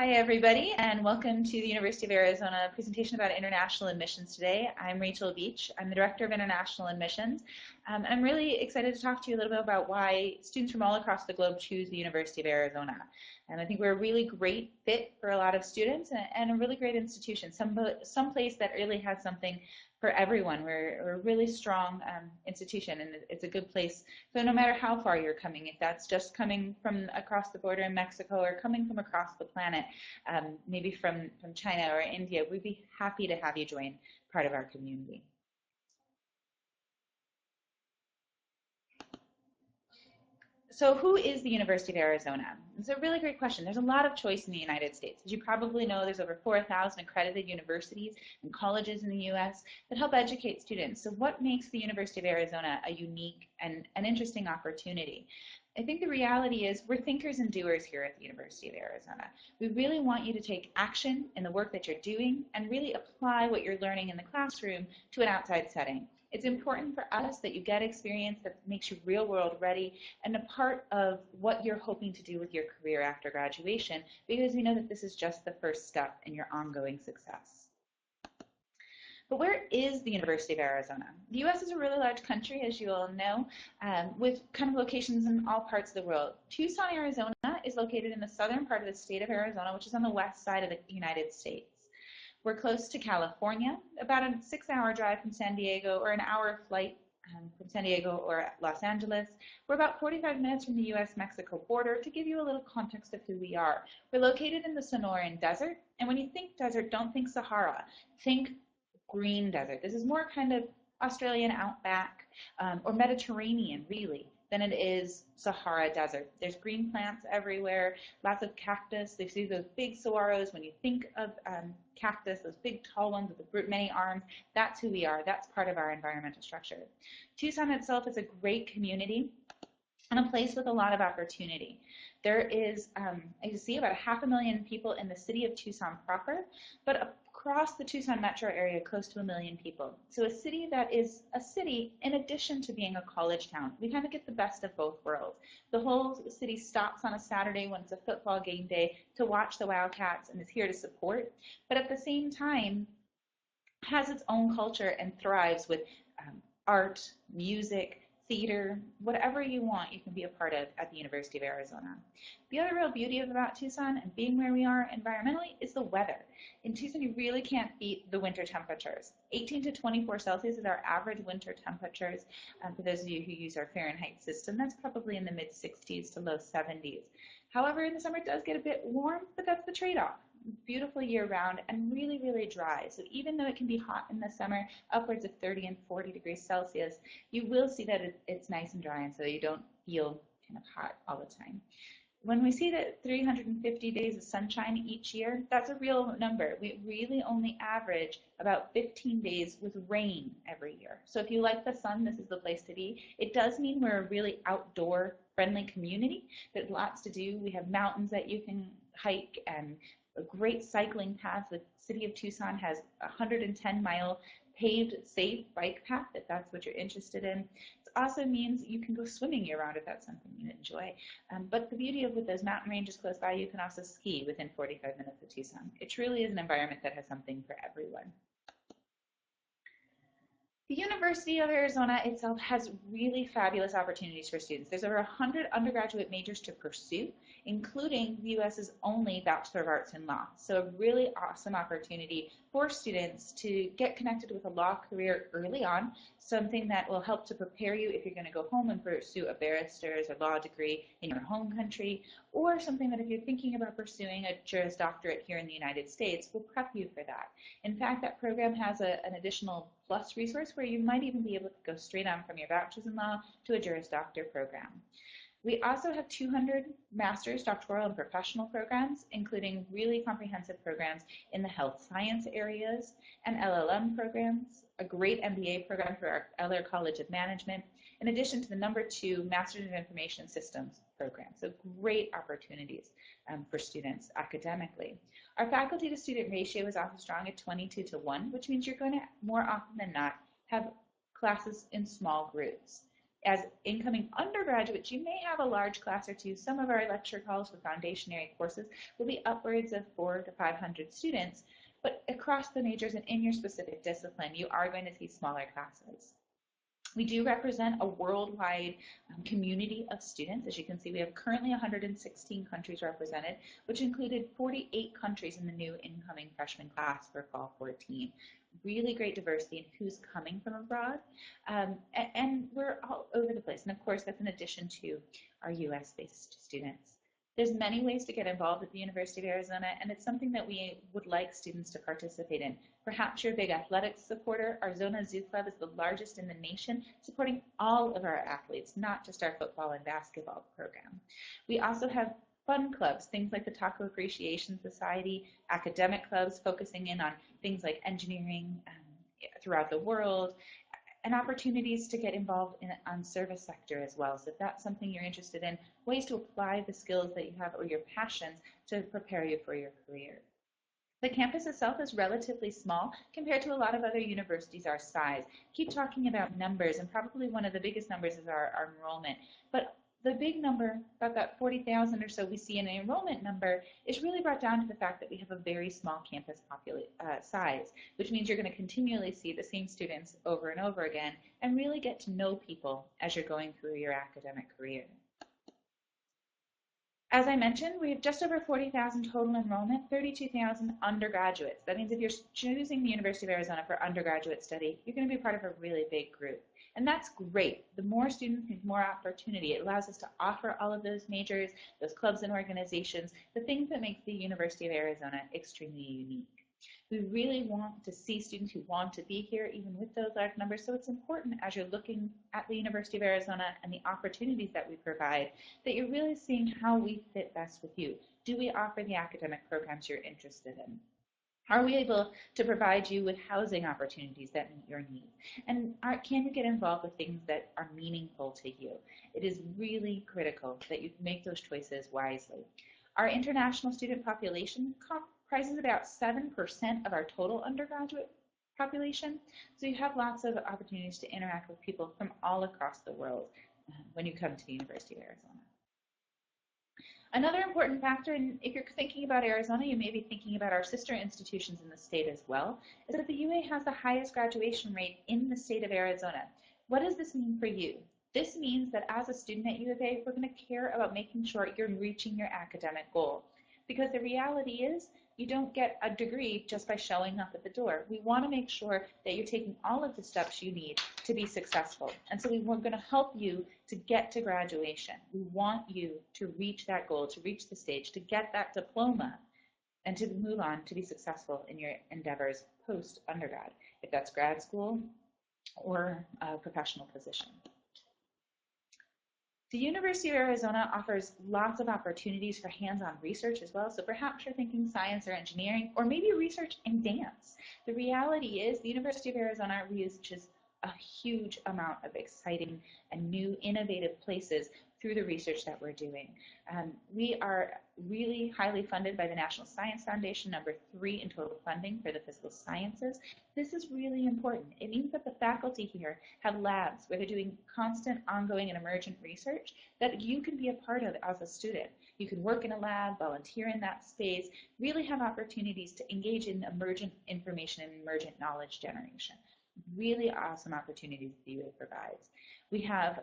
Hi, everybody, and welcome to the University of Arizona presentation about international admissions today. I'm Rachel Beach. I'm the Director of International Admissions. I'm really excited to talk to you a little bit about why students from all across the globe choose the University of Arizona. And I think we're a really great fit for a lot of students and a really great institution, some place that really has something for everyone. We're a really strong institution, and it's a good place. So no matter how far you're coming, if that's just coming from across the border in Mexico or coming from across the planet, maybe from China or India, we'd be happy to have you join part of our community. So who is the University of Arizona? It's a really great question. There's a lot of choice in the United States. As you probably know, there's over 4,000 accredited universities and colleges in the U.S. that help educate students. So what makes the University of Arizona a unique and an interesting opportunity? I think the reality is we're thinkers and doers here at the University of Arizona. We really want you to take action in the work that you're doing and really apply what you're learning in the classroom to an outside setting. It's important for us that you get experience that makes you real world ready and a part of what you're hoping to do with your career after graduation, because we know that this is just the first step in your ongoing success. But where is the University of Arizona? The U.S. is a really large country, as you all know, with kind of locations in all parts of the world. Tucson, Arizona is located in the southern part of the state of Arizona, which is on the west side of the United States. We're close to California, about a 6-hour drive from San Diego or an hour flight from San Diego or Los Angeles. We're about 45 minutes from the U.S.-Mexico border. To give you a little context of who we are, we're located in the Sonoran Desert, and when you think desert, don't think Sahara. Think green desert. This is more kind of Australian outback or Mediterranean, really, than it is Sahara Desert. There's green plants everywhere, lots of cactus. They see those big saguaros. When you think of cactus, those big tall ones with many arms, that's who we are. That's part of our environmental structure. Tucson itself is a great community and a place with a lot of opportunity. There is, as you see, about 500,000 people in the city of Tucson proper, but across the Tucson metro area, close to 1 million people. So a city that is a city in addition to being a college town. We kind of get the best of both worlds. The whole city stops on a Saturday when it's a football game day to watch the Wildcats and is here to support, but at the same time has its own culture and thrives with art, music, theater, whatever you want, you can be a part of at the University of Arizona. The other real beauty about Tucson and being where we are environmentally is the weather. In Tucson, you really can't beat the winter temperatures. 18 to 24 Celsius is our average winter temperatures. For those of you who use our Fahrenheit system, that's probably in the mid-60s to low 70s. However, in the summer it does get a bit warm, but that's the trade-off. Beautiful year-round and really, really dry. So even though it can be hot in the summer, upwards of 30 and 40 degrees Celsius, you will see that it's nice and dry, and so you don't feel kind of hot all the time. When we see that 350 days of sunshine each year, that's a real number. We really only average about 15 days with rain every year. So if you like the sun, this is the place to be. It does mean we're a really outdoor friendly community. There's lots to do. We have mountains that you can hike and a great cycling path. The city of Tucson has a 110-mile paved, safe bike path if that's what you're interested in. It also means you can go swimming year-round if that's something you enjoy. But the beauty of with those mountain ranges close by, you can also ski within 45 minutes of Tucson. It truly is an environment that has something for everyone. The University of Arizona itself has really fabulous opportunities for students. There's over 100 undergraduate majors to pursue, including the U.S.'s only Bachelor of Arts in Law. So a really awesome opportunity for students to get connected with a law career early on, something that will help to prepare you if you're going to go home and pursue a barrister's or law degree in your home country, or something that if you're thinking about pursuing a Juris Doctorate here in the United States will prep you for that. In fact, that program has an additional plus resource where you might even be able to go straight on from your bachelor's in law to a Juris Doctor program. We also have 200 master's, doctoral, and professional programs, including really comprehensive programs in the health science areas and LLM programs, a great MBA program for our Eller College of Management, in addition to the #2 Master's in Information Systems program. So great opportunities for students academically. Our faculty to student ratio is also strong at 22 to 1, which means you're going to more often than not have classes in small groups. As incoming undergraduates, you may have a large class or two. Some of our lecture calls for foundationary courses will be upwards of 400 to 500 students, but across the majors and in your specific discipline, you are going to see smaller classes. We do represent a worldwide community of students. As you can see, we have currently 116 countries represented, which included 48 countries in the new incoming freshman class for fall 14. Really great diversity in who's coming from abroad, and we're all over the place. And of course, that's in addition to our US-based students. There's many ways to get involved at the University of Arizona, and it's something that we would like students to participate in. Perhaps you're a big athletics supporter. Our Zona Zoo Club is the largest in the nation, supporting all of our athletes, not just our football and basketball program. We also have fun clubs, things like the Taco Appreciation Society, academic clubs focusing in on things like engineering throughout the world, and opportunities to get involved on service sector as well. So if that's something you're interested in, ways to apply the skills that you have or your passions to prepare you for your career. The campus itself is relatively small compared to a lot of other universities our size. Keep talking about numbers, and probably one of the biggest numbers is our enrollment. But the big number, about that 40,000 or so we see in an enrollment number, is really brought down to the fact that we have a very small campus size, which means you're going to continually see the same students over and over again and really get to know people as you're going through your academic career. As I mentioned, we have just over 40,000 total enrollment, 32,000 undergraduates. That means if you're choosing the University of Arizona for undergraduate study, you're going to be part of a really big group. And that's great. The more students means more opportunity. It allows us to offer all of those majors, those clubs and organizations, the things that make the University of Arizona extremely unique. We really want to see students who want to be here, even with those large numbers. So it's important as you're looking at the University of Arizona and the opportunities that we provide, that you're really seeing how we fit best with you. Do we offer the academic programs you're interested in? Are we able to provide you with housing opportunities that meet your needs? And can you get involved with things that are meaningful to you? It is really critical that you make those choices wisely. Our international student population comprises about 7% of our total undergraduate population, so you have lots of opportunities to interact with people from all across the world when you come to the University of Arizona. Another important factor, and if you're thinking about Arizona, you may be thinking about our sister institutions in the state as well, is that the UA has the highest graduation rate in the state of Arizona. What does this mean for you? This means that as a student at U of A, we're going to care about making sure you're reaching your academic goal. Because the reality is, you don't get a degree just by showing up at the door. We want to make sure that you're taking all of the steps you need to be successful. And so we're going to help you to get to graduation. We want you to reach that goal, to reach the stage, to get that diploma, and to move on to be successful in your endeavors post-undergrad, if that's grad school or a professional position. The University of Arizona offers lots of opportunities for hands-on research as well, so perhaps you're thinking science or engineering, or maybe research in dance. The reality is the University of Arizona reaches a huge amount of exciting and new innovative places through the research that we're doing. We are really highly funded by the National Science Foundation, number 3 in total funding for the physical sciences. This is really important. It means that the faculty here have labs where they're doing constant, ongoing, and emergent research that you can be a part of as a student. You can work in a lab, volunteer in that space, really have opportunities to engage in emergent information and emergent knowledge generation. Really awesome opportunities the UA provides. We have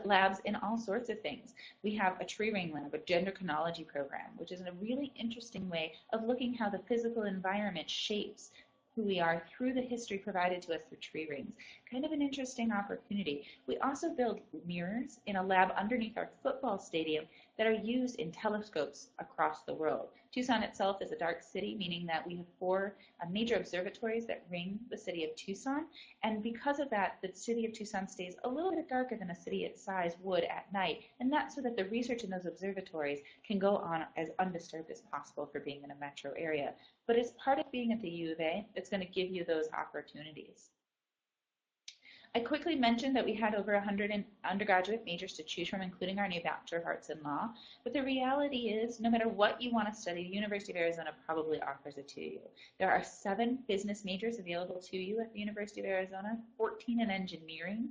labs in all sorts of things. We have a tree ring lab, a gender chronology program, which is a really interesting way of looking how the physical environment shapes who we are through the history provided to us through tree rings. Kind of an interesting opportunity. We also build mirrors in a lab underneath our football stadium that are used in telescopes across the world. Tucson itself is a dark city, meaning that we have 4 major observatories that ring the city of Tucson, and because of that, the city of Tucson stays a little bit darker than a city its size would at night, and that's so that the research in those observatories can go on as undisturbed as possible for being in a metro area. But as part of being at the U of A, it's going to give you those opportunities. I quickly mentioned that we had over 100 undergraduate majors to choose from, including our new Bachelor of Arts in Law. But the reality is, no matter what you want to study, the University of Arizona probably offers it to you. There are 7 business majors available to you at the University of Arizona, 14 in engineering,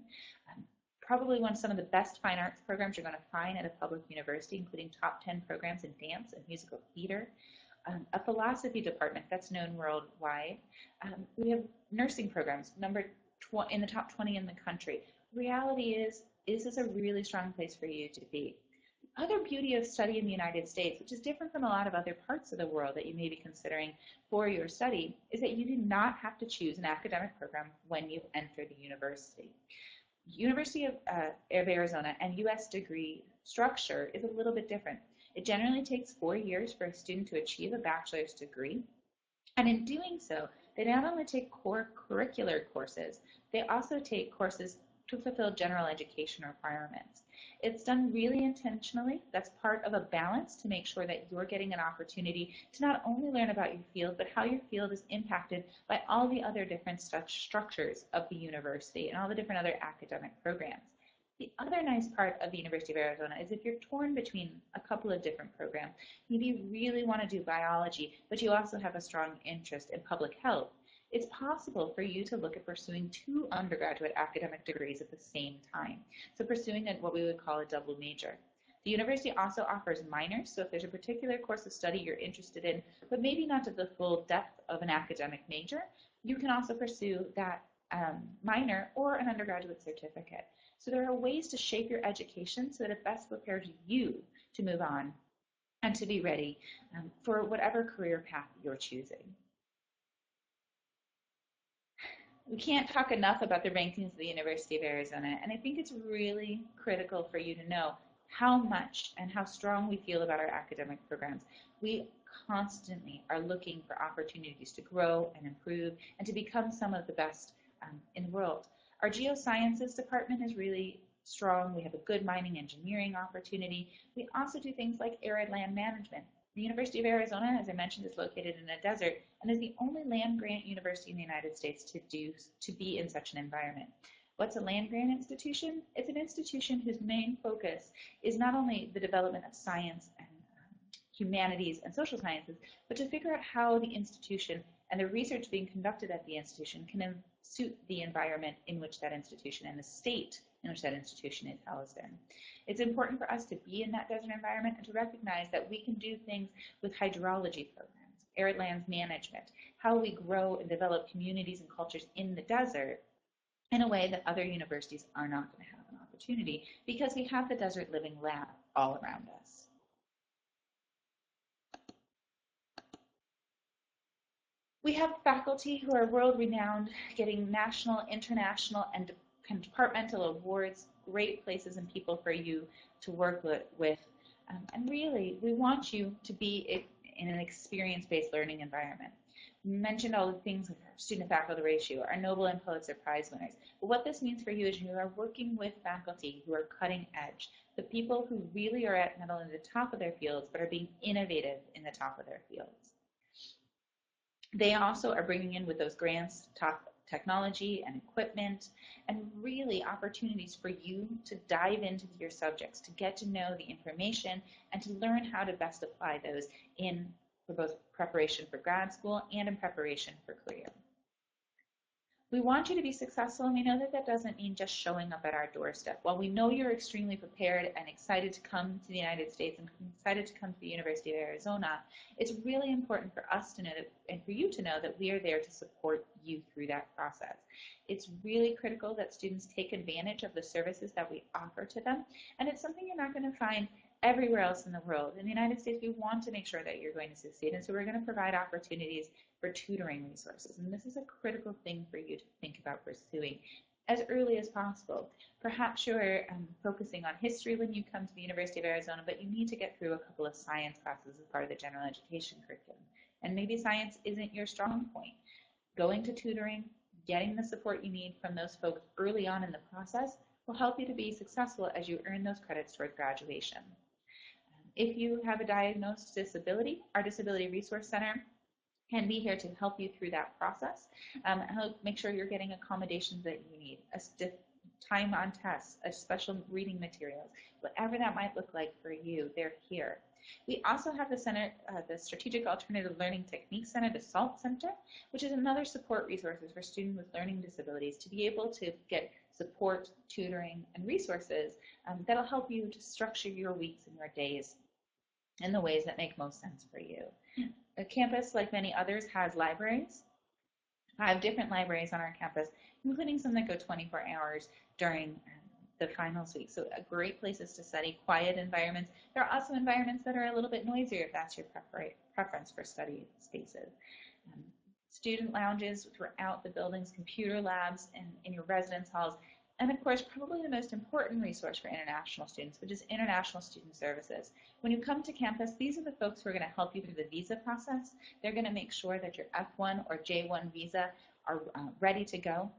probably some of the best fine arts programs you're going to find at a public university, including top 10 programs in dance and musical theater, a philosophy department that's known worldwide. We have nursing programs, in the top 20 in the country. Reality is this a really strong place for you to be? The other beauty of study in the United States, which is different from a lot of other parts of the world that you may be considering for your study, is that you do not have to choose an academic program when you enter the university. University of Arizona and U.S. degree structure is a little bit different. It generally takes 4 years for a student to achieve a bachelor's degree. And in doing so, they not only take core curricular courses, they also take courses to fulfill general education requirements. It's done really intentionally. That's part of a balance to make sure that you're getting an opportunity to not only learn about your field, but how your field is impacted by all the other different structures of the university and all the different other academic programs. The other nice part of the University of Arizona is if you're torn between a couple of different programs, maybe you really want to do biology, but you also have a strong interest in public health, it's possible for you to look at pursuing 2 undergraduate academic degrees at the same time. So pursuing what we would call a double major. The university also offers minors, so if there's a particular course of study you're interested in, but maybe not to the full depth of an academic major, you can also pursue that minor or an undergraduate certificate. So there are ways to shape your education so that it best prepares you to move on and to be ready for whatever career path you're choosing. We can't talk enough about the rankings of the University of Arizona, and I think it's really critical for you to know how much and how strong we feel about our academic programs. We constantly are looking for opportunities to grow and improve and to become some of the best in the world. Our geosciences department is really strong. We have a good mining engineering opportunity. We also do things like arid land management. The University of Arizona, as I mentioned, is located in a desert and is the only land-grant university in the United States to be in such an environment. What's a land-grant institution? It's an institution whose main focus is not only the development of science and humanities and social sciences, but to figure out how the institution and the research being conducted at the institution can suit the environment in which that institution and the state in which that institution is housed in. It's important for us to be in that desert environment and to recognize that we can do things with hydrology programs, arid lands management, how we grow and develop communities and cultures in the desert in a way that other universities are not going to have an opportunity because we have the Desert Living Lab all around us. We have faculty who are world-renowned, getting national, international, and departmental awards, great places and people for you to work with. And really, we want you to be in an experience-based learning environment. We mentioned all the things with our student-faculty ratio, our Nobel and Pulitzer Prize winners. But what this means for you is you are working with faculty who are cutting edge, the people who really are at not only the top of their fields, but are being innovative in the top of their fields. They also are bringing in with those grants top technology and equipment and really opportunities for you to dive into your subjects, to get to know the information and to learn how to best apply those for both preparation for grad school and in preparation for career. We want you to be successful, and we know that that doesn't mean just showing up at our doorstep. While we know you're extremely prepared and excited to come to the United States and excited to come to the University of Arizona, it's really important for us to know that, and for you to know that we are there to support you through that process. It's really critical that students take advantage of the services that we offer to them, and it's something you're not going to find everywhere else in the world. In the United States, we want to make sure that you're going to succeed, and so we're going to provide opportunities for tutoring resources. And this is a critical thing for you to think about pursuing as early as possible. Perhaps you're focusing on history when you come to the University of Arizona, but you need to get through a couple of science classes as part of the general education curriculum. And maybe science isn't your strong point. Going to tutoring, getting the support you need from those folks early on in the process will help you to be successful as you earn those credits toward graduation. If you have a diagnosed disability, our Disability Resource Center can be here to help you through that process, help make sure you're getting accommodations that you need, time on tests, special reading materials, whatever that might look like for you, they're here. We also have the center, the Strategic Alternative Learning Techniques Center, the SALT Center, which is another support resource for students with learning disabilities to be able to get support, tutoring, and resources that'll help you to structure your weeks and your days in the ways that make most sense for you. The campus, like many others, has libraries. 5 different libraries on our campus, including some that go 24 hours during the finals week. So great places to study, quiet environments. There are also environments that are a little bit noisier if that's your preference for study spaces. Student lounges throughout the buildings, computer labs in your residence halls, and of course, probably the most important resource for international students, which is International Student Services. When you come to campus, these are the folks who are going to help you through the visa process. They're going to make sure that your F1 or J1 visa are ready to go,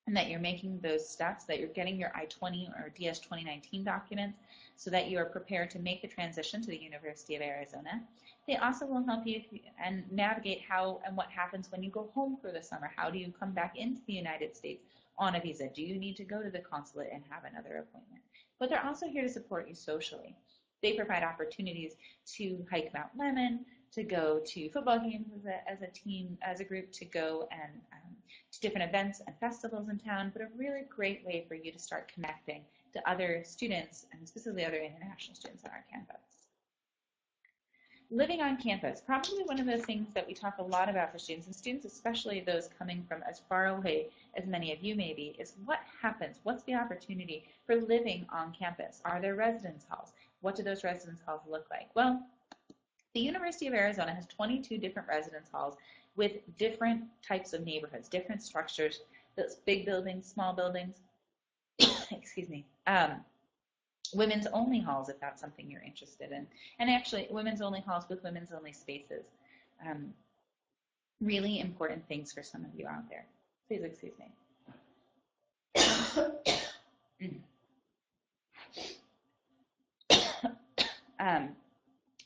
and that you're making those steps, that you're getting your I-20 or DS 2019 documents so that you are prepared to make the transition to the University of Arizona. They also will help you and navigate how and what happens when you go home for the summer. How do you come back into the United States on a visa? Do you need to go to the consulate and have another appointment? But they're also here to support you socially. They provide opportunities to hike Mount Lemmon, to go to football games as a team, as a group, to go and to different events and festivals in town, but a really great way for you to start connecting to other students, and specifically other international students on our campus. Living on campus, probably one of the things that we talk a lot about for students, and students especially those coming from as far away as many of you may be, is what happens, what's the opportunity for living on campus? Are there residence halls? What do those residence halls look like? Well, the University of Arizona has 22 different residence halls with different types of neighborhoods, different structures, those big buildings, small buildings, excuse me, women's only halls if that's something you're interested in, and actually women's only halls with women's only spaces. Really important things for some of you out there. Please excuse me.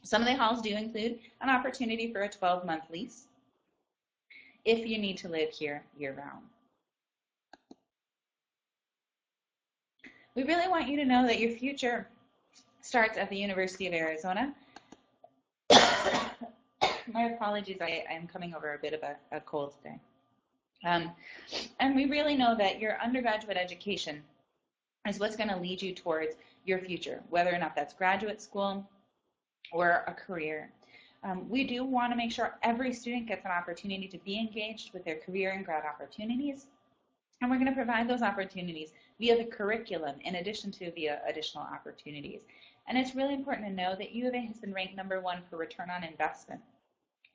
Some of the halls do include an opportunity for a 12-month lease if you need to live here year-round. We really want you to know that your future starts at the University of Arizona. My apologies, I am coming over a bit of a cold today. And we really know that your undergraduate education is what's going to lead you towards your future, whether or not that's graduate school or a career. We do want to make sure every student gets an opportunity to be engaged with their career and grad opportunities. And we're going to provide those opportunities via the curriculum in addition to via additional opportunities. And it's really important to know that U of A has been ranked #1 for return on investment.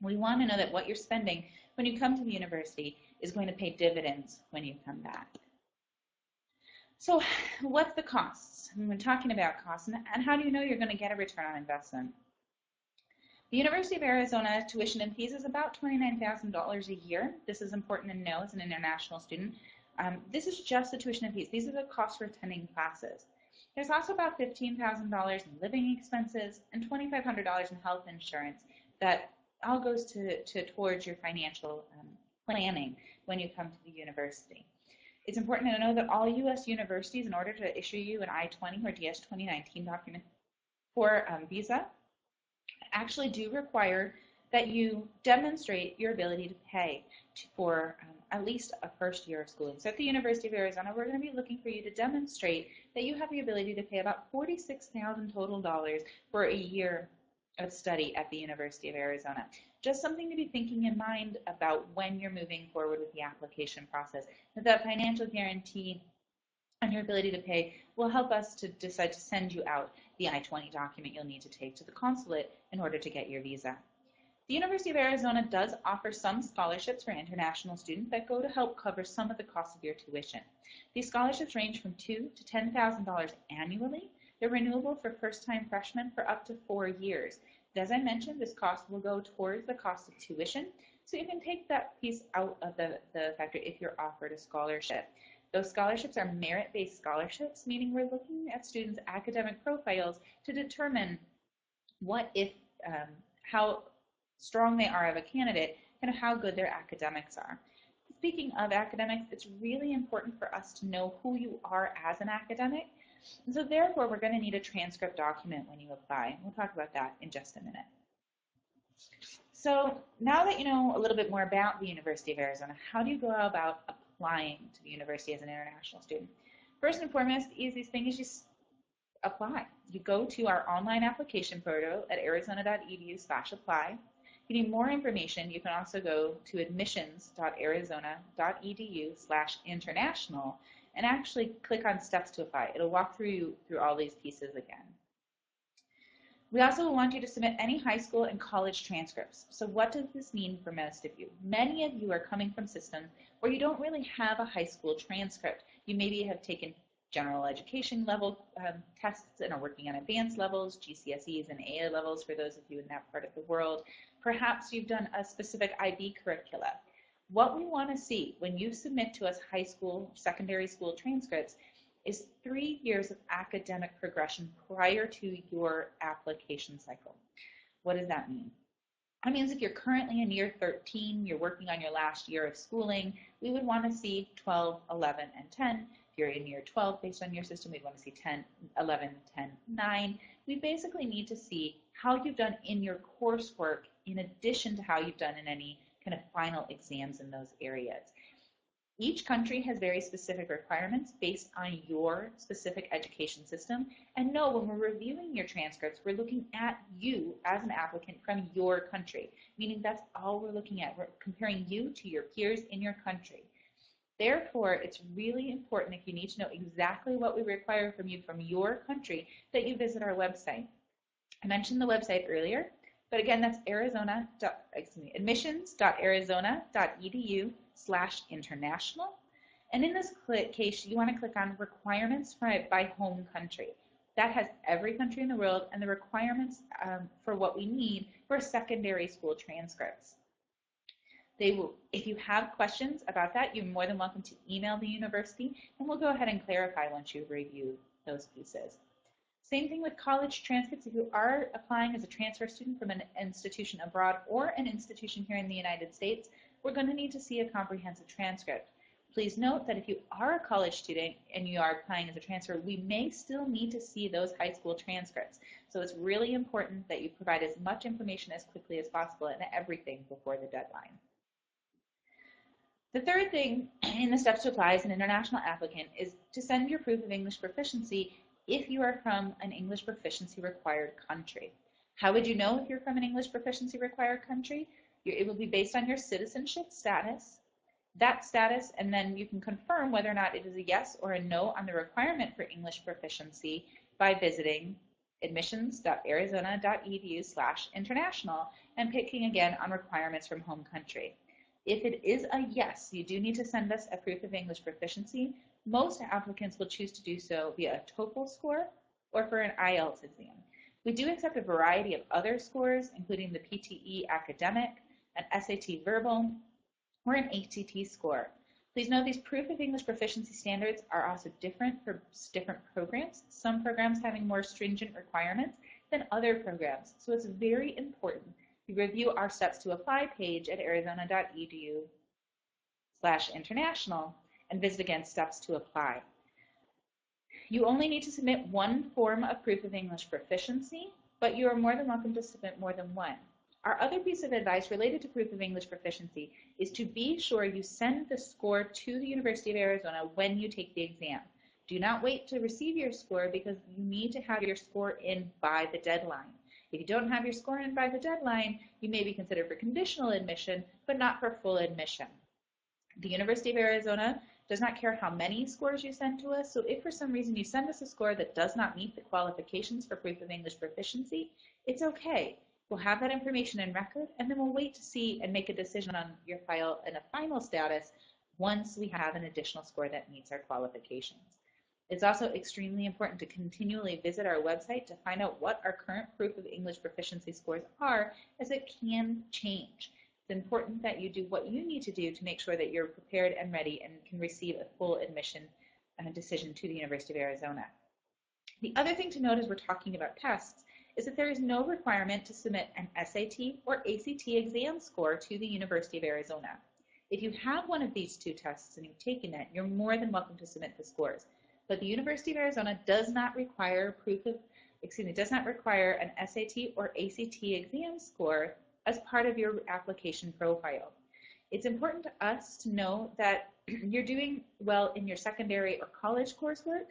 We want to know that what you're spending when you come to the university is going to pay dividends when you come back. So what's the costs? We've been talking about costs, and how do you know you're going to get a return on investment? The University of Arizona tuition and fees is about $29,000 a year. This is important to know as an international student. This is just the tuition and fees. These are the costs for attending classes. There's also about $15,000 in living expenses and $2,500 in health insurance that all goes towards your financial planning when you come to the university. It's important to know that all U.S. universities, in order to issue you an I-20 or DS 2019 document for visa, actually do require that you demonstrate your ability to pay for at least a first year of schooling. So at the University of Arizona, we're going to be looking for you to demonstrate that you have the ability to pay about $46,000 total for a year of study at the University of Arizona. Just something to be thinking in mind about when you're moving forward with the application process. That financial guarantee and your ability to pay will help us to decide to send you out the I-20 document you'll need to take to the consulate in order to get your visa. The University of Arizona does offer some scholarships for international students that go to help cover some of the costs of your tuition. These scholarships range from $2,000 to $10,000 annually. They're renewable for first-time freshmen for up to 4 years. As I mentioned, this cost will go towards the cost of tuition, so you can take that piece out of the factor if you're offered a scholarship. Those scholarships are merit-based scholarships, meaning we're looking at students' academic profiles to determine how strong they are of a candidate and how good their academics are. Speaking of academics, it's really important for us to know who you are as an academic. And so therefore, we're going to need a transcript document when you apply. We'll talk about that in just a minute. So now that you know a little bit more about the University of Arizona, how do you go about applying to the university as an international student. First and foremost, the easiest thing is just apply. You go to our online application portal at arizona.edu/apply. If you need more information, you can also go to admissions.arizona.edu/international and actually click on steps to apply. It'll walk through all these pieces again. We also want you to submit any high school and college transcripts. So what does this mean for most of you? Many of you are coming from systems where you don't really have a high school transcript. You maybe have taken general education level tests and are working on advanced levels, GCSEs and AA levels for those of you in that part of the world. Perhaps you've done a specific IB curricula. What we want to see when you submit to us high school, secondary school transcripts is 3 years of academic progression prior to your application cycle. What does that mean? That means if you're currently in year 13, you're working on your last year of schooling, we would want to see 12, 11, and 10. If you're in year 12 based on your system, we'd want to see 10, 11, 10, 9. We basically need to see how you've done in your coursework in addition to how you've done in any kind of final exams in those areas. Each country has very specific requirements based on your specific education system. And no, when we're reviewing your transcripts, we're looking at you as an applicant from your country, meaning that's all we're looking at. We're comparing you to your peers in your country. Therefore, it's really important, if you need to know exactly what we require from you from your country, that you visit our website. I mentioned the website earlier, but again, that's admissions.arizona.edu/international. And in this case, you want to click on requirements by home country. That has every country in the world and the requirements for what we need for secondary school transcripts. If you have questions about that, you're more than welcome to email the university, and we'll go ahead and clarify once you review those pieces. Same thing with college transcripts. If you are applying as a transfer student from an institution abroad or an institution here in the United States, we're going to need to see a comprehensive transcript. Please note that if you are a college student and you are applying as a transfer, we may still need to see those high school transcripts. So it's really important that you provide as much information as quickly as possible and everything before the deadline. The third thing in the steps to apply as an international applicant is to send your proof of English proficiency if you are from an English proficiency required country. How would you know if you're from an English proficiency required country? It will be based on your citizenship status, that status, and then you can confirm whether or not it is a yes or a no on the requirement for English proficiency by visiting admissions.arizona.edu/international and picking again on requirements from home country. If it is a yes, you do need to send us a proof of English proficiency. Most applicants will choose to do so via a TOEFL score or for an IELTS exam. We do accept a variety of other scores, including the PTE academic, an SAT verbal, or an ACT score. Please note these proof of English proficiency standards are also different for different programs, some programs having more stringent requirements than other programs. So it's very important you review our steps to apply page at arizona.edu/international and visit again steps to apply. You only need to submit one form of proof of English proficiency, but you are more than welcome to submit more than one. Our other piece of advice related to proof of English proficiency is to be sure you send the score to the University of Arizona when you take the exam. Do not wait to receive your score because you need to have your score in by the deadline. If you don't have your score in by the deadline, you may be considered for conditional admission, but not for full admission. The University of Arizona does not care how many scores you send to us, so if for some reason you send us a score that does not meet the qualifications for proof of English proficiency, it's okay. We'll have that information in record, and then we'll wait to see and make a decision on your file in a final status once we have an additional score that meets our qualifications. It's also extremely important to continually visit our website to find out what our current proof of English proficiency scores are, as it can change. It's important that you do what you need to do to make sure that you're prepared and ready and can receive a full admission decision to the University of Arizona. The other thing to note as we're talking about tests is that there is no requirement to submit an SAT or ACT exam score to the University of Arizona. If you have one of these two tests and you've taken it, you're more than welcome to submit the scores. But the University of Arizona does not require does not require an SAT or ACT exam score as part of your application profile. It's important to us to know that you're doing well in your secondary or college coursework,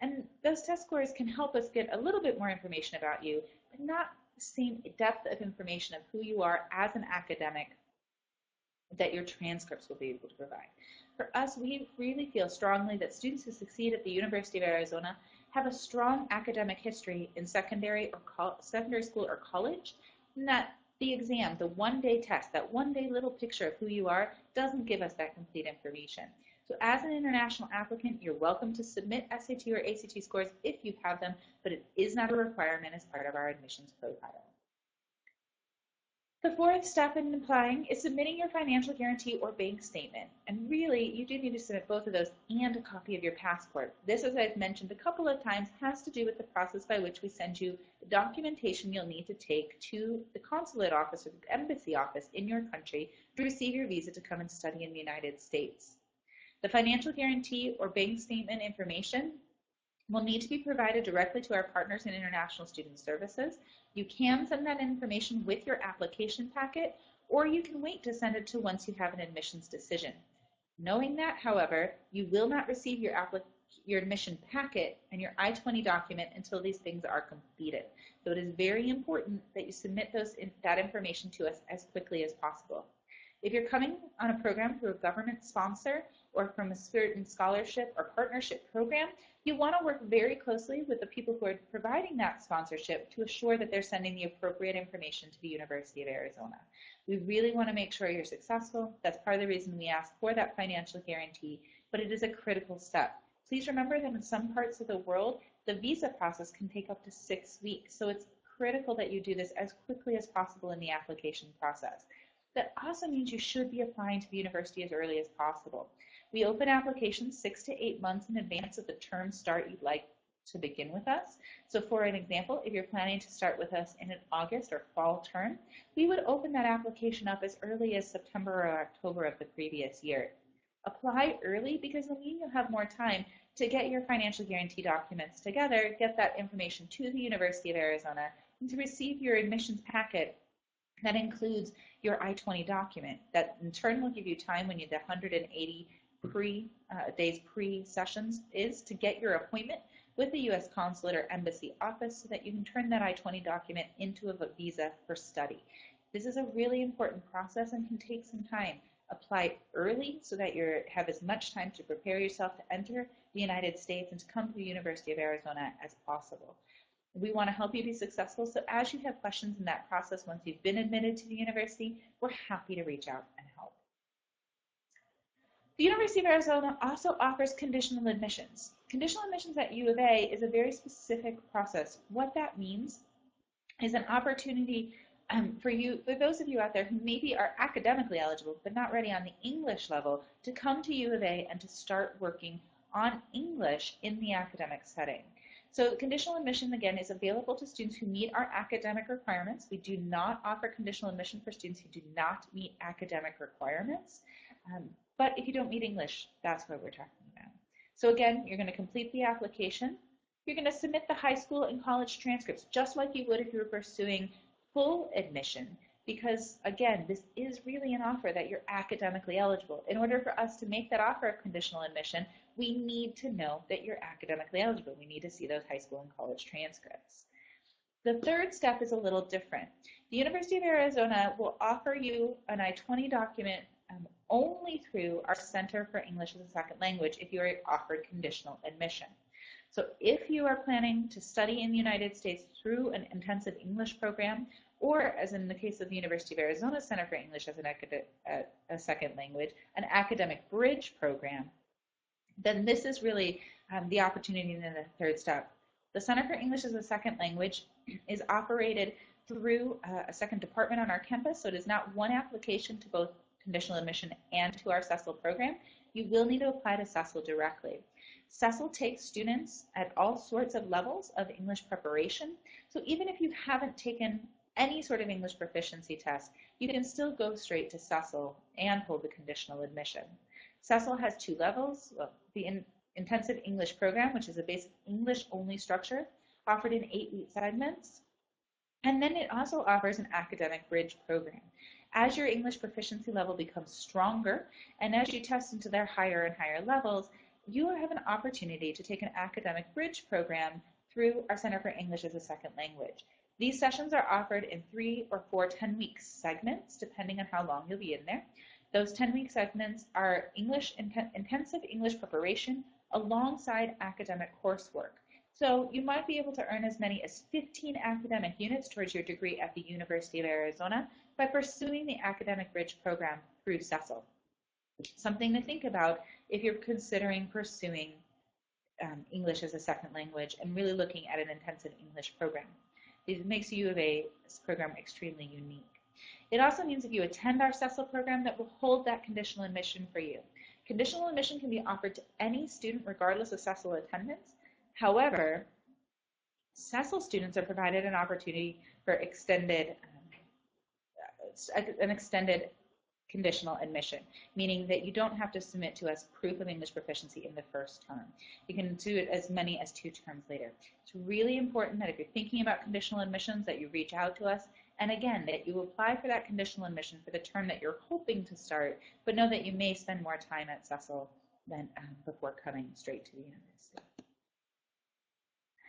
and those test scores can help us get a little bit more information about you, but not the same depth of information of who you are as an academic that your transcripts will be able to provide. For us, we really feel strongly that students who succeed at the University of Arizona have a strong academic history in secondary school or college, and that the exam, the one-day test, that one-day little picture of who you are doesn't give us that complete information. So as an international applicant, you're welcome to submit SAT or ACT scores if you have them, but it is not a requirement as part of our admissions profile. The fourth step in applying is submitting your financial guarantee or bank statement. And really, you do need to submit both of those and a copy of your passport. This, as I've mentioned a couple of times, has to do with the process by which we send you the documentation you'll need to take to the consulate office or the embassy office in your country to receive your visa to come and study in the United States. The financial guarantee or bank statement information will need to be provided directly to our partners in International Student Services. You can send that information with your application packet, or you can wait to send it to once you have an admissions decision. Knowing that, however, you will not receive your admission packet and your I-20 document until these things are completed. So it is very important that you submit that information to us as quickly as possible. If you're coming on a program through a government sponsor or from a certain scholarship or partnership program, you want to work very closely with the people who are providing that sponsorship to assure that they're sending the appropriate information to the University of Arizona. We really want to make sure you're successful. That's part of the reason we ask for that financial guarantee, but it is a critical step. Please remember that in some parts of the world, the visa process can take up to 6 weeks, so it's critical that you do this as quickly as possible in the application process. That also means you should be applying to the university as early as possible. We open applications 6 to 8 months in advance of the term start you'd like to begin with us. So for an example, if you're planning to start with us in an August or fall term, we would open that application up as early as September or October of the previous year. Apply early because it'll mean you'll have more time to get your financial guarantee documents together, get that information to the University of Arizona, and to receive your admissions packet that includes your I-20 document. That in turn will give you time when you the 180 days pre-sessions is to get your appointment with the U.S. consulate or embassy office so that you can turn that I-20 document into a visa for study. This is a really important process and can take some time. Apply early so that you have as much time to prepare yourself to enter the United States and to come to the University of Arizona as possible. We want to help you be successful, so as you have questions in that process once you've been admitted to the university, we're happy to reach out and help. The University of Arizona also offers conditional admissions. Conditional admissions at U of A is a very specific process. What that means is an opportunity for those of you out there who maybe are academically eligible but not ready on the English level, to come to U of A and to start working on English in the academic setting. So conditional admission, again, is available to students who meet our academic requirements. We do not offer conditional admission for students who do not meet academic requirements. But if you don't meet English, that's what we're talking about. So again, you're going to complete the application. You're going to submit the high school and college transcripts, just like you would if you were pursuing full admission, because again, this is really an offer that you're academically eligible. In order for us to make that offer of conditional admission, we need to know that you're academically eligible. We need to see those high school and college transcripts. The third step is a little different. The University of Arizona will offer you an I-20 document only through our Center for English as a Second Language if you are offered conditional admission. So if you are planning to study in the United States through an intensive English program, or as in the case of the University of Arizona Center for English as a Second Language, an academic bridge program, then this is really the opportunity in the third step. The Center for English as a Second Language is operated through a second department on our campus, so it is not one application to both conditional admission and to our CECIL program. You will need to apply to CECIL directly. CECIL takes students at all sorts of levels of English preparation, so even if you haven't taken any sort of English proficiency test, you can still go straight to CECIL and hold the conditional admission. CECIL has 2 levels, the Intensive English Program, which is a basic English-only structure offered in 8-week segments, and then it also offers an academic bridge program. As your English proficiency level becomes stronger, and as you test into their higher and higher levels, you have an opportunity to take an academic bridge program through our Center for English as a Second Language. These sessions are offered in 3 or 4 10-week segments, depending on how long you'll be in there. Those 10-week segments are intensive English preparation alongside academic coursework. So you might be able to earn as many as 15 academic units towards your degree at the University of Arizona by pursuing the Academic Bridge program through CECIL. Something to think about if you're considering pursuing English as a second language and really looking at an intensive English program. It makes U of A program extremely unique. It also means if you attend our CECIL program that will hold that conditional admission for you. Conditional admission can be offered to any student regardless of CECIL attendance. However, CECIL students are provided an opportunity for an extended conditional admission, meaning that you don't have to submit to us proof of English proficiency in the first term. You can do it as many as 2 terms later. It's really important that if you're thinking about conditional admissions that you reach out to us, and again, that you apply for that conditional admission for the term that you're hoping to start, but know that you may spend more time at CECIL than before coming straight to the university.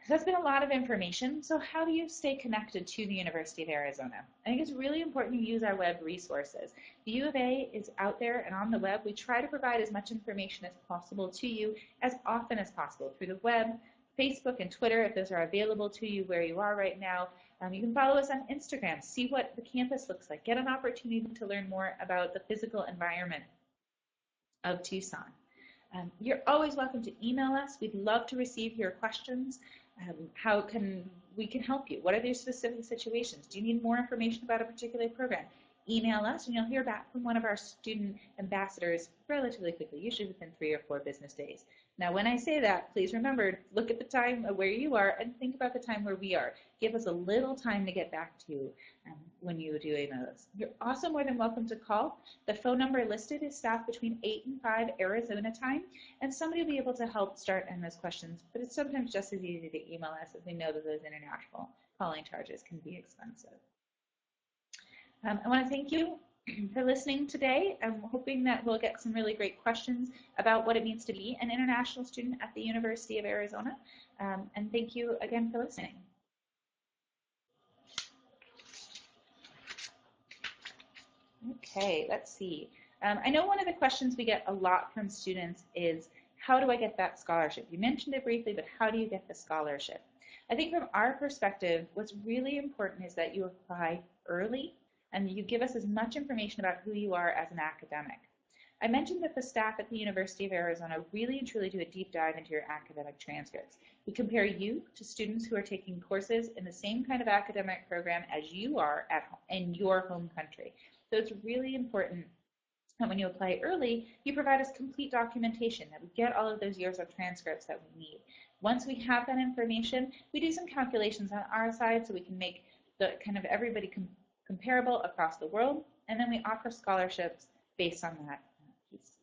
So that's been a lot of information. So how do you stay connected to the University of Arizona? I think it's really important to use our web resources. The U of A is out there and on the web. We try to provide as much information as possible to you as often as possible through the web, Facebook, and Twitter, if those are available to you where you are right now. You can follow us on Instagram, see what the campus looks like, get an opportunity to learn more about the physical environment of Tucson. You're always welcome to email us. We'd love to receive your questions. How can we help you? What are your specific situations? Do you need more information about a particular program? Email us and you'll hear back from one of our student ambassadors relatively quickly, usually within 3 or 4 business days. Now, when I say that, please remember, look at the time of where you are and think about the time where we are. Give us a little time to get back to you when you do email us. You're also more than welcome to call. The phone number listed is staffed between 8 and 5 Arizona time, and somebody will be able to help start on those questions, but it's sometimes just as easy to email us as we know that those international calling charges can be expensive. I want to thank you for listening today. I'm hoping that we'll get some really great questions about what it means to be an international student at the University of Arizona. And thank you again for listening. Okay, let's see. I know one of the questions we get a lot from students is, how do I get that scholarship? You mentioned it briefly, but how do you get the scholarship? I think from our perspective, what's really important is that you apply early and you give us as much information about who you are as an academic. I mentioned that the staff at the University of Arizona really and truly do a deep dive into your academic transcripts. We compare you to students who are taking courses in the same kind of academic program as you are in your home country. So it's really important that when you apply early, you provide us complete documentation, that we get all of those years of transcripts that we need. Once we have that information, we do some calculations on our side so we can make the kind of everybody comparable across the world, and then we offer scholarships based on that piece.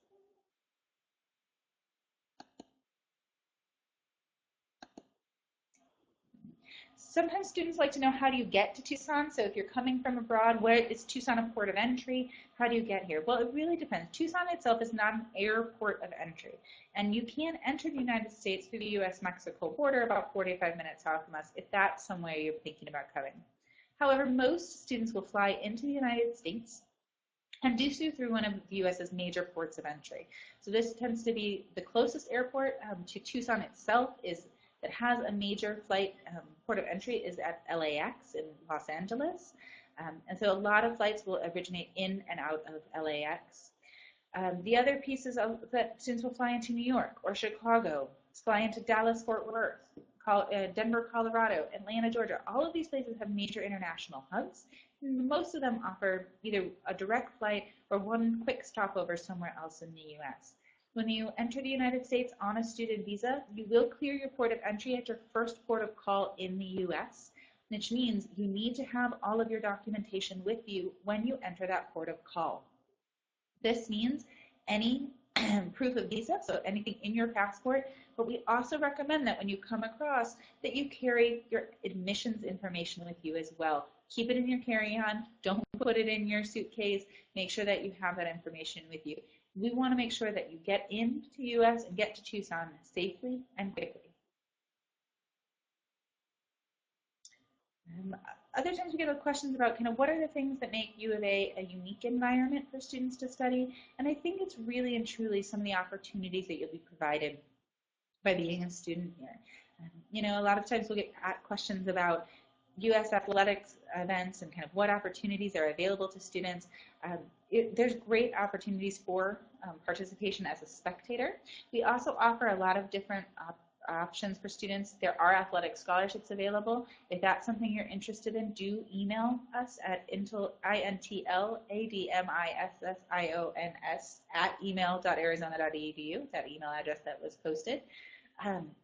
Sometimes students like to know, how do you get to Tucson? So if you're coming from abroad, where is Tucson a port of entry? How do you get here? Well, it really depends. Tucson itself is not an airport of entry, and you can enter the United States through the U.S.-Mexico border about 45 minutes south from us if that's somewhere you're thinking about coming. However, most students will fly into the United States and do so through one of the U.S.'s major ports of entry. So this tends to be the closest airport to Tucson itself that has a major flight port of entry is at LAX in Los Angeles. And so a lot of flights will originate in and out of LAX. The other pieces that students will fly into New York or Chicago, fly into Dallas, Fort Worth, Denver, Colorado, Atlanta, Georgia. All of these places have major international hubs. Most of them offer either a direct flight or one quick stopover somewhere else in the U.S. When you enter the United States on a student visa, you will clear your port of entry at your first port of call in the U.S., which means you need to have all of your documentation with you when you enter that port of call. This means any proof of visa, so anything in your passport, but we also recommend that when you come across that you carry your admissions information with you as well. Keep it in your carry-on. Don't put it in your suitcase. Make sure that you have that information with you. We want to make sure that you get into US and get to Tucson safely and quickly. Other times we get questions about kind of what are the things that make U of a unique environment for students to study, and I think it's really and truly some of the opportunities that you'll be provided by being a student here. You know, a lot of times we'll get questions about U.S. athletics events and kind of what opportunities are available to students. There's great opportunities for participation as a spectator. We also offer a lot of different options for students. There are athletic scholarships available. If that's something you're interested in, do email us at intladmissions@email.arizona.edu, that email address that was posted,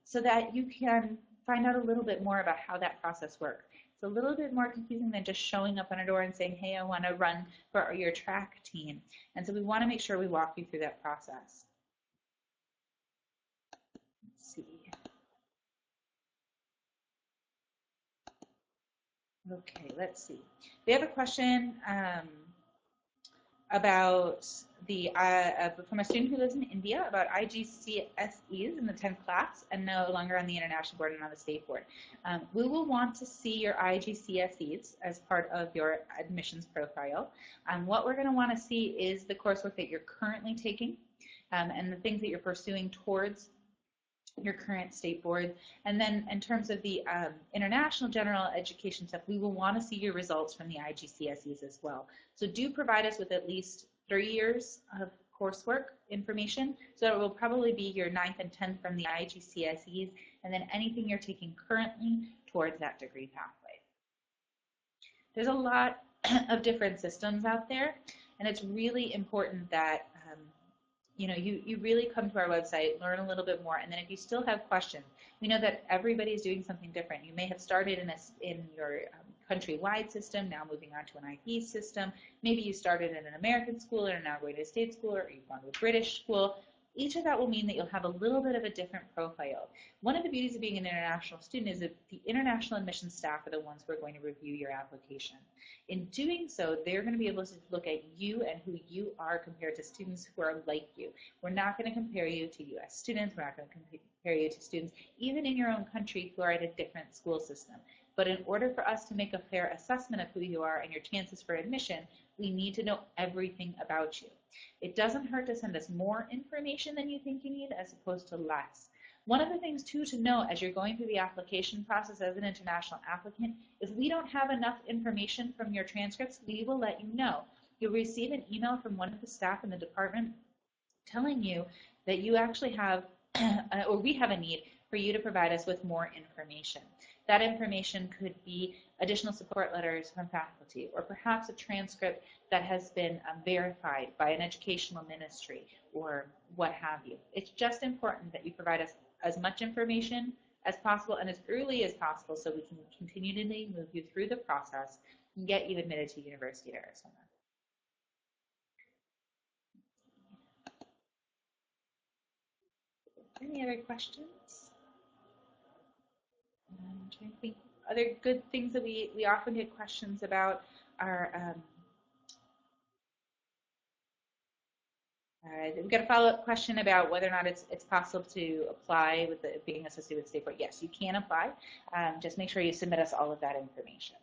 so that you can find out a little bit more about how that process works. It's a little bit more confusing than just showing up on a door and saying, hey, I want to run for your track team. And so we want to make sure we walk you through that process. Let's see. Okay, let's see. We have a question about from a student who lives in India about IGCSEs in the 10th class and no longer on the international board and on the state board. We will want to see your IGCSEs as part of your admissions profile. What we're going to want to see is the coursework that you're currently taking and the things that you're pursuing towards your current state board. And then in terms of the international general education stuff, we will want to see your results from the IGCSEs as well. So do provide us with at least 3 years of coursework information. So it will probably be your 9th and 10th from the IGCSEs, and then anything you're taking currently towards that degree pathway. There's a lot of different systems out there, and it's really important that you know, you really come to our website, learn a little bit more, and then if you still have questions, we know that everybody's doing something different. You may have started in your countrywide system, now moving on to an IB system. Maybe you started in an American school and are now going to a state school, or you've gone to a British school. Each of that will mean that you'll have a little bit of a different profile. One of the beauties of being an international student is that the international admissions staff are the ones who are going to review your application. In doing so, they're going to be able to look at you and who you are compared to students who are like you. We're not going to compare you to U.S. students. We're not going to compare you to students, even in your own country, who are at a different school system. But in order for us to make a fair assessment of who you are and your chances for admission, we need to know everything about you. It doesn't hurt to send us more information than you think you need as opposed to less. One of the things, too, to know as you're going through the application process as an international applicant, if we don't have enough information from your transcripts, we will let you know. You'll receive an email from one of the staff in the department telling you that you actually have, or we have a need for you to provide us with more information. That information could be additional support letters from faculty, or perhaps a transcript that has been verified by an educational ministry, or what have you. It's just important that you provide us as much information as possible and as early as possible so we can continually move you through the process and get you admitted to University of Arizona. Any other questions? I'm trying to think. Other good things that we often get questions about are we've got a follow-up question about whether or not it's possible to apply with being associated with State Board. Yes, you can apply. Just make sure you submit us all of that information.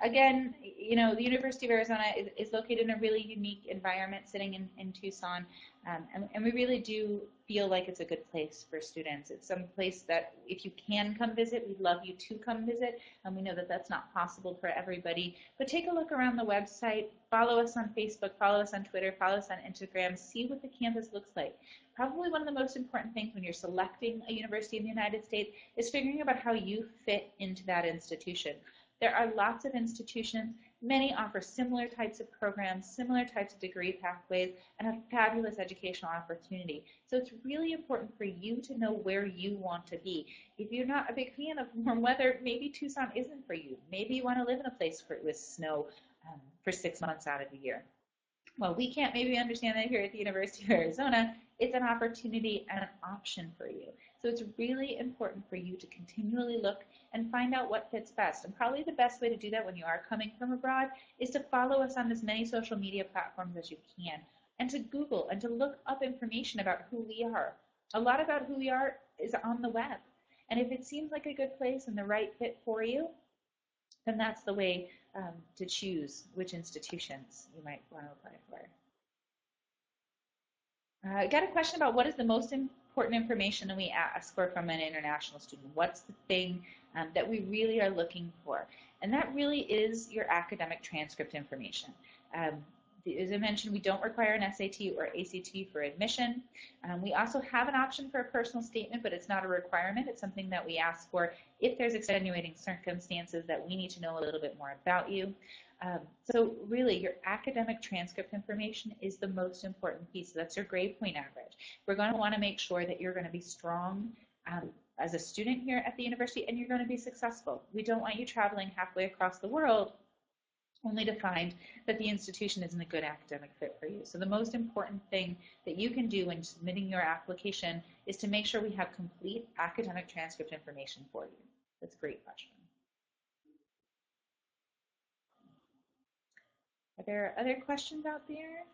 Again, you know, the University of Arizona is located in a really unique environment sitting in Tucson, and we really do feel like it's a good place for students. It's some place that if you can come visit, we'd love you to come visit, and we know that that's not possible for everybody, but take a look around the website, follow us on Facebook, follow us on Twitter, follow us on Instagram, see what the campus looks like. Probably one of the most important things when you're selecting a university in the United States is figuring out how you fit into that institution. There are lots of institutions. Many offer similar types of programs, similar types of degree pathways, and a fabulous educational opportunity. So it's really important for you to know where you want to be. If you're not a big fan of warm weather, maybe Tucson isn't for you. Maybe you want to live in a place with snow for 6 months out of the year. Well, we can't maybe understand that here at the University of Arizona. it's an opportunity and an option for you. So it's really important for you to continually look and find out what fits best. And probably the best way to do that when you are coming from abroad is to follow us on as many social media platforms as you can, and to Google and to look up information about who we are. A lot about who we are is on the web. And if it seems like a good place and the right fit for you, then that's the way to choose which institutions you might want to apply for. I got a question about what is the most important information that we ask for from an international student. What's the thing that we really are looking for? And that really is your academic transcript information. As I mentioned, we don't require an SAT or ACT for admission. We also have an option for a personal statement, but it's not a requirement. It's something that we ask for if there's extenuating circumstances that we need to know a little bit more about you. So really, your academic transcript information is the most important piece. That's your grade point average. We're going to want to make sure that you're going to be strong as a student here at the university, and you're going to be successful. We don't want you traveling halfway across the world only to find that the institution isn't a good academic fit for you. So the most important thing that you can do when submitting your application is to make sure we have complete academic transcript information for you. That's a great question. Are there other questions out there?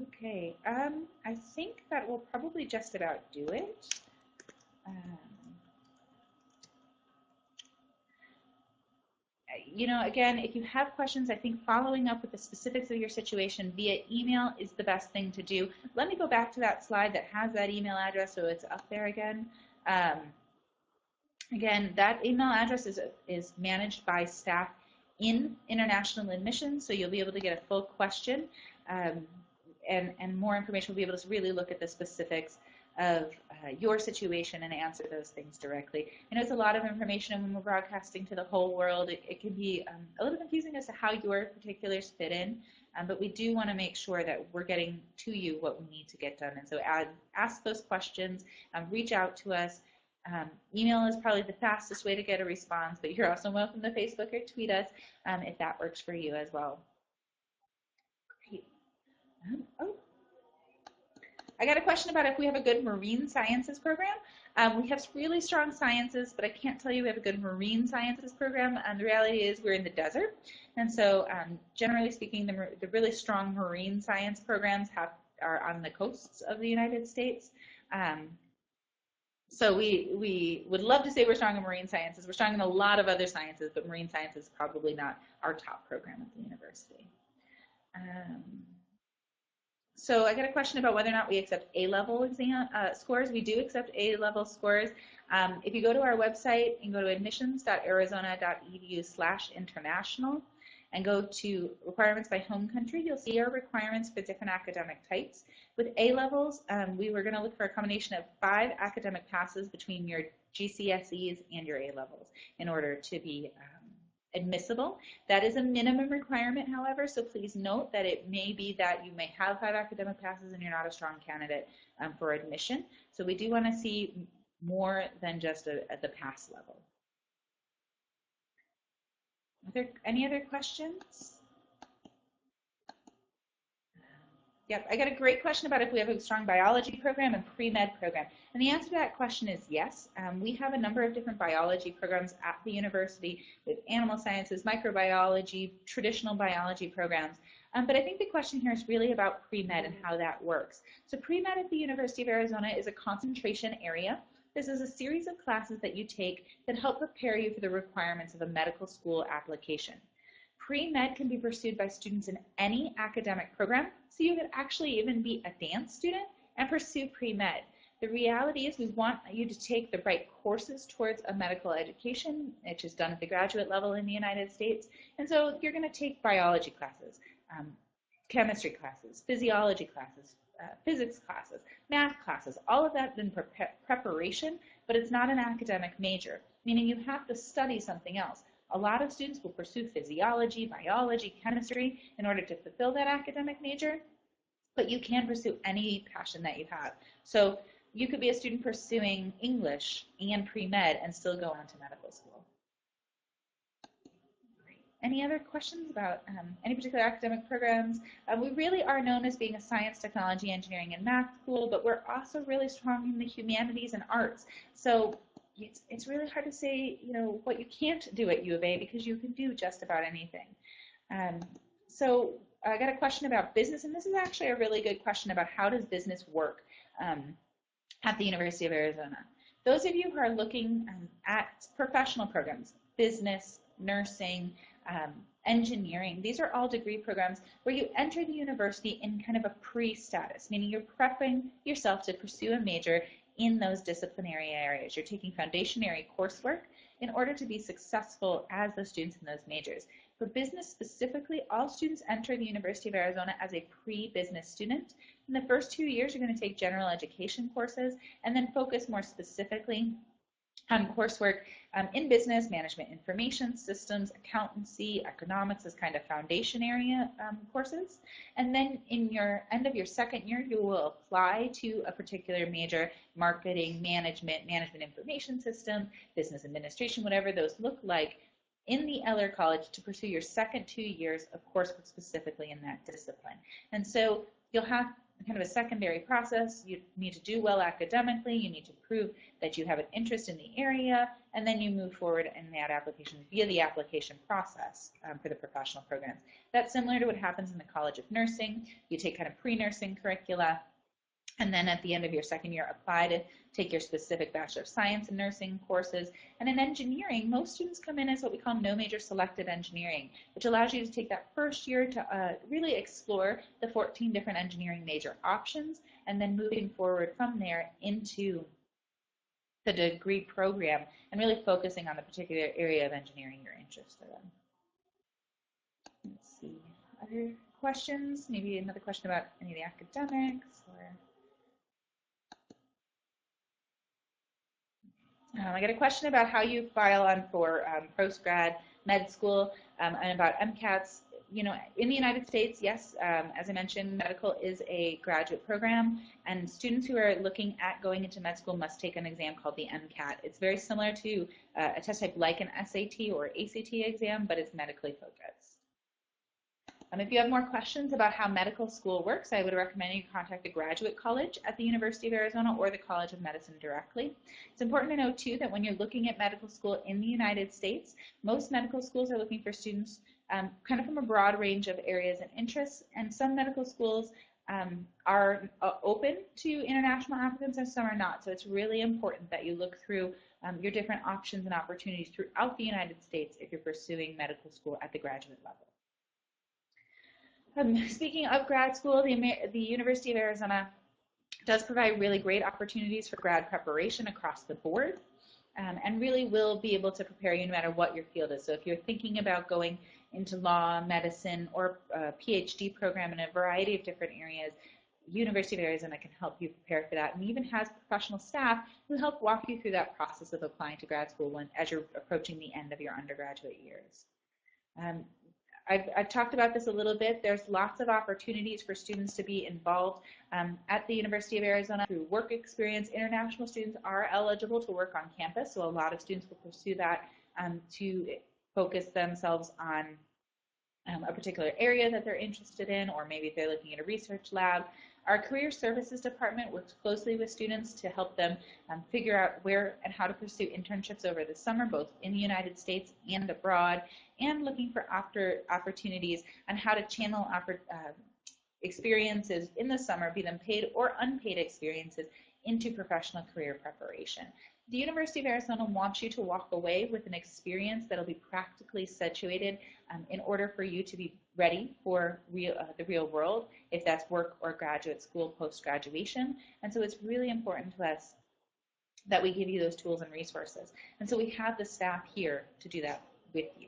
Okay, I think that will probably just about do it. You know, again, if you have questions, I think following up with the specifics of your situation via email is the best thing to do. Let me go back to that slide that has that email address so it's up there again. Again, that email address is managed by staff in international admissions, so you'll be able to get a full question and more information. We'll be able to really look at the specifics of your situation and answer those things directly. I know it's a lot of information, and when we're broadcasting to the whole world, it can be a little confusing as to how your particulars fit in, but we do want to make sure that we're getting to you what we need to get done. And so ask those questions, reach out to us. Email is probably the fastest way to get a response, but you're also welcome to Facebook or tweet us if that works for you as well. Great. Oh. I got a question about if we have a good marine sciences program. We have really strong sciences, but I can't tell you we have a good marine sciences program. The reality is we're in the desert, and so generally speaking, the really strong marine science programs are on the coasts of the United States. So we would love to say we're strong in marine sciences. We're strong in a lot of other sciences, but marine science is probably not our top program at the university. So I got a question about whether or not we accept A-level exam scores. We do accept A-level scores. If you go to our website and go to admissions.arizona.edu/international and go to requirements by home country, you'll see our requirements for different academic types. With A-levels, we were going to look for a combination of 5 academic passes between your GCSEs and your A-levels in order to be admissible. That is a minimum requirement, however, so please note that it may be that you may have 5 academic passes and you're not a strong candidate for admission. So we do want to see more than just at the pass level. Are there any other questions? Yep, I got a great question about if we have a strong biology program and pre-med program. And the answer to that question is yes. We have a number of different biology programs at the university with animal sciences, microbiology, traditional biology programs. But I think the question here is really about pre-med and how that works. So pre-med at the University of Arizona is a concentration area. This is a series of classes that you take that help prepare you for the requirements of a medical school application. Pre-med can be pursued by students in any academic program, so you could actually even be a dance student and pursue pre-med. The reality is we want you to take the right courses towards a medical education, which is done at the graduate level in the United States. And so you're going to take biology classes, chemistry classes, physiology classes, physics classes, math classes, all of that in preparation, but it's not an academic major, meaning you have to study something else. A lot of students will pursue physiology, biology, chemistry in order to fulfill that academic major, but you can pursue any passion that you have. So you could be a student pursuing English and pre-med and still go on to medical school. Great. Any other questions about any particular academic programs? We really are known as being a science, technology, engineering, and math school, but we're also really strong in the humanities and arts. So it's really hard to say, what you can't do at U of A, because you can do just about anything. So I got a question about business, and this is actually a really good question about how does business work at the University of Arizona. Those of you who are looking at professional programs, business, nursing, engineering, these are all degree programs where you enter the university in kind of a pre-status, meaning you're prepping yourself to pursue a major in those disciplinary areas. You're taking foundationary coursework in order to be successful as those students in those majors. For business specifically, all students enter the University of Arizona as a pre-business student. In the first 2 years, you're going to take general education courses and then focus more specifically on coursework in business, management information systems, accountancy, economics as kind of foundation area courses. And then in your end of your second year, you will apply to a particular major, marketing, management information system, business administration, whatever those look like, in the Eller College to pursue your second 2 years of coursework specifically in that discipline. And so you'll have kind of a secondary process. You need to do well academically, you need to prove that you have an interest in the area, and then you move forward in that application via the application process for the professional programs. That's similar to what happens in the College of Nursing. You take kind of pre-nursing curricula, and then at the end of your second year, apply to take your specific Bachelor of Science in Nursing courses. And in engineering, most students come in as what we call no major selected engineering, which allows you to take that first year to really explore the 14 different engineering major options, and then moving forward from there into the degree program and really focusing on the particular area of engineering you're interested in. Let's see, other questions? Maybe another question about any of the academics, or I got a question about how you file on for postgrad med school and about MCATs. In the United States, yes, as I mentioned, medical is a graduate program, and students who are looking at going into med school must take an exam called the MCAT. It's very similar to a test type like an SAT or ACT exam, but it's medically focused. If you have more questions about how medical school works, I would recommend you contact the Graduate College at the University of Arizona or the College of Medicine directly. It's important to know, too, that when you're looking at medical school in the United States, most medical schools are looking for students kind of from a broad range of areas and interests, and some medical schools are open to international applicants and some are not. So it's really important that you look through your different options and opportunities throughout the United States if you're pursuing medical school at the graduate level. Speaking of grad school, the University of Arizona does provide really great opportunities for grad preparation across the board, and really will be able to prepare you no matter what your field is. So if you're thinking about going into law, medicine, or a PhD program in a variety of different areas, University of Arizona can help you prepare for that, and even has professional staff who help walk you through that process of applying to grad school as you're approaching the end of your undergraduate years. I've talked about this a little bit. There's lots of opportunities for students to be involved at the University of Arizona through work experience. International students are eligible to work on campus, so a lot of students will pursue that to focus themselves on a particular area that they're interested in, or maybe if they're looking at a research lab. Our Career Services Department works closely with students to help them figure out where and how to pursue internships over the summer, both in the United States and abroad, and looking for opportunities on how to channel experiences in the summer, be them paid or unpaid experiences, into professional career preparation. The University of Arizona wants you to walk away with an experience that will be practically situated in order for you to be ready for the real world, if that's work or graduate school post-graduation. And so it's really important to us that we give you those tools and resources. And so we have the staff here to do that with you.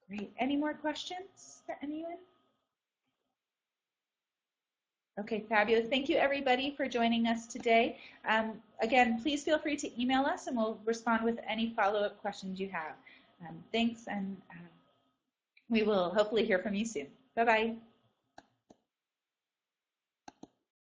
Great. Any more questions for anyone? Okay, fabulous. Thank you, everybody, for joining us today. Again, please feel free to email us, and we'll respond with any follow-up questions you have. Thanks, and we will hopefully hear from you soon. Bye-bye.